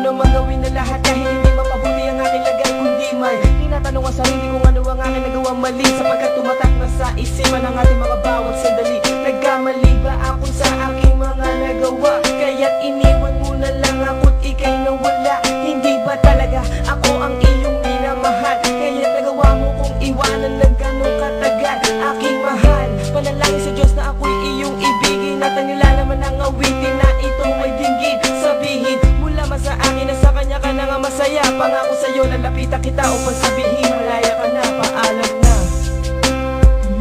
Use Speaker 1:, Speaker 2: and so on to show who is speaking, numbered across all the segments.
Speaker 1: naman gawin na lahat dahil hindi mapabuti ang aking lagay kundi may tinatanong ang sarili kung ano ang aking nagawang mali, sapagkat tumatak na sa isipan ng ating mga bawat sandali. Nagkamali ba ako sa aking mga nagawa, kaya't iniwan mo na lang ako't ika'y nawala? Hindi ba talaga ako ang iyong minamahal, kaya't nagawa mo kong iwanan ng ganong katagal? Aking mahal, panalangin sa Diyos na ako'y iyong ibigin, at ang nilalaman ng awitin na ito may dinggin. Sabihin mula man sa akin na sa kanya ka na nga masaya. Pangako sa'yo na lapitan kita upang sabihin malaya ka na, paalam na.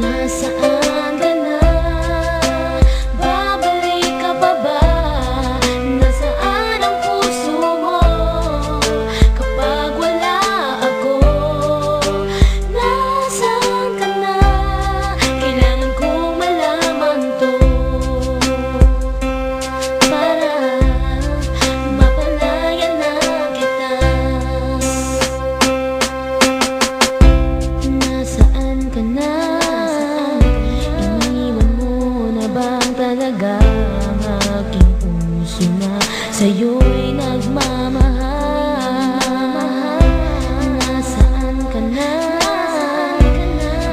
Speaker 2: Nasaan ka na? Babalik ka pa ba? Nasaan ang puso mo kapag wala ako? Nasaan ka na? Kailangan kong malaman to para mapalaya na kita. Nasaan ka na? Iniwan mo na bang talaga ang aking puso na sa'yo'y nagmamahal? Nasaan ka na?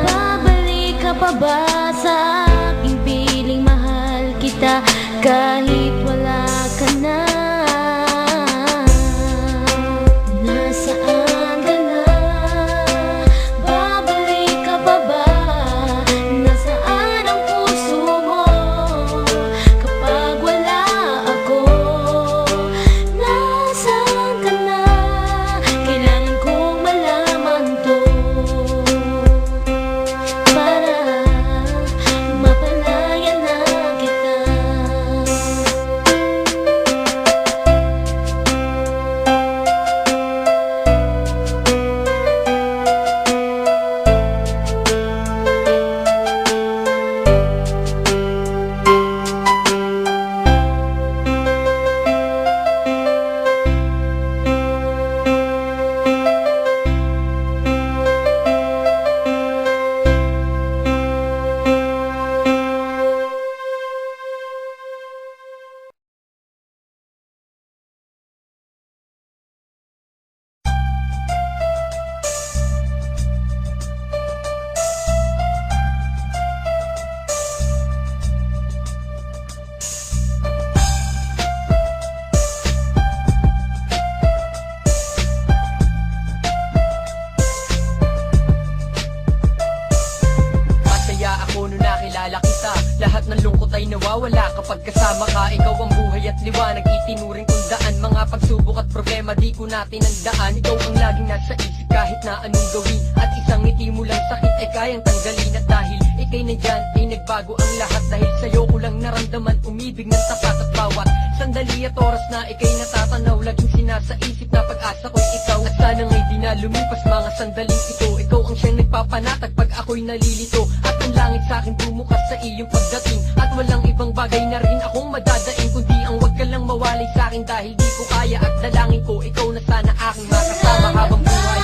Speaker 2: Babalik ka pa ba sa aking piling mahal kita kahit wala ka na? Nasaan ka na? Babalik ka pa ba? Nasaan ang puso mo kapag wala ako? Nasaan ka na? Kailangan kong malaman to para mapalaya na kita.
Speaker 1: Masaya ako nung nakilala kita. Lahat ng lungkot ay nawawala kapag kasama ka. Ikaw ang buhay at liwanag, itinuring kong daan. Mga pagsubok at problema di ko natin ang daan. Ikaw ang laging nasa isip kahit na anong gawin, at isang ngiti mo lang sakit ay kayang tanggalin. At dahil ika'y nandyan ay nagbago ang lahat, dahil sa'yo ko lang naramdaman umibig ng tapat. At bawat sandali at oras na ika'y natatanaw, laging sinasaisip na pag-asa ko'y ikaw. At sana nga'y di na lumipas mga sandaling ito. Ikaw ang siyang nagpapanatag pag ako'y nalilito, at ang langit sa'kin bumukas sa iyong pagdating. At walang ibang bagay na rin akong madadaing kundi ang wag ka lang mawalay sa'kin, dahil di ko kaya. At dalangin ko ikaw na sana aking makasama habang buhay.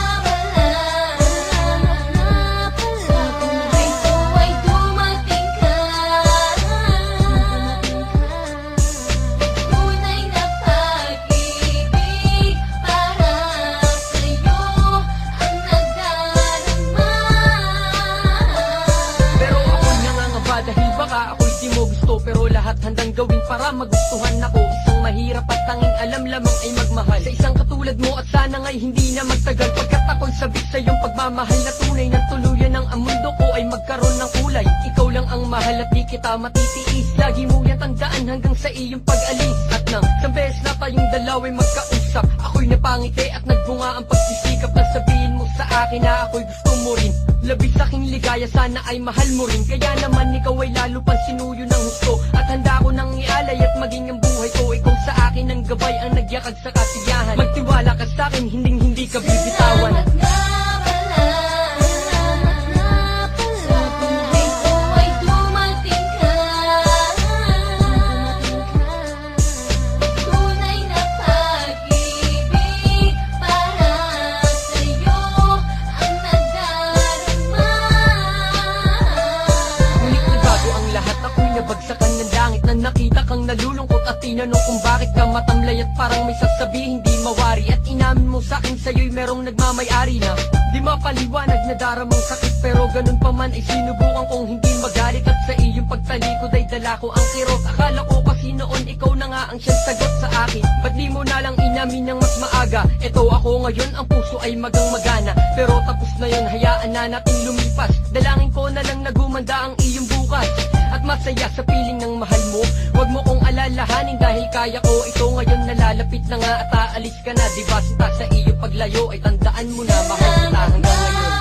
Speaker 1: Dahil baka ako'y di mo gusto, pero lahat handang gawin para magustuhan ako. Isang mahirap at tanging alam lamang ay magmahal sa isang katulad mo, at sana nga'y hindi na magtagal, pagkat ako'y sabik sa iyong pagmamahal na tunay ng tuluyan ng ang mundo ko ay magkaroon ng kulay. Ikaw lang ang mahal at di kita matitiis, lagi mo yan tandaan hanggang sa iyong pag-alis. At nang isang beses na tayong dalawa'y magkausap, ako'y napangiti at nagbunga ang pagsisikap na sabihin mo sa akin na ako'y gusto mo rin. Labis aking ligaya, sana ay mahal mo rin. Kaya naman ikaw ay lalo pang sinuyo ng husto, at handa ko nang ialay at maging ang buhay ko. Ikaw sa akin ang gabay, ang nagyakag sa kasiyahan. Magtiwala ka sa akin, hindi ka bibitawan. Nakita kang nalulungkot at tinanong kung bakit ka matamlay at parang may sasabihin di mawari. At inamin mo sa'kin sa'yo'y merong nagmamayari na di mapaliwanag na daramang sakit. Pero ganun pa man ay sinubukan kong hindi magalit. At sa iyong pagtalikod ay dala ko ang kirot. Akala ko kasi noon ikaw na nga ang siyang sagot sa akin. Ba't di mo na lang inamin ng mas maaga? Eto ako ngayon, ang puso ay magang magana. Pero tapos na yun, hayaan na natin lumipas. Dalangin ko na lang na gumanda ang iyong bukas at masaya sa piling ng mahal mo. Huwag mo kong alalahanin dahil kaya ko ito ngayon. Nalalapit na nga at aalis ka na. Diba sinta sa iyo paglayo ay tandaan mo na mahal kita hanggang ngayon.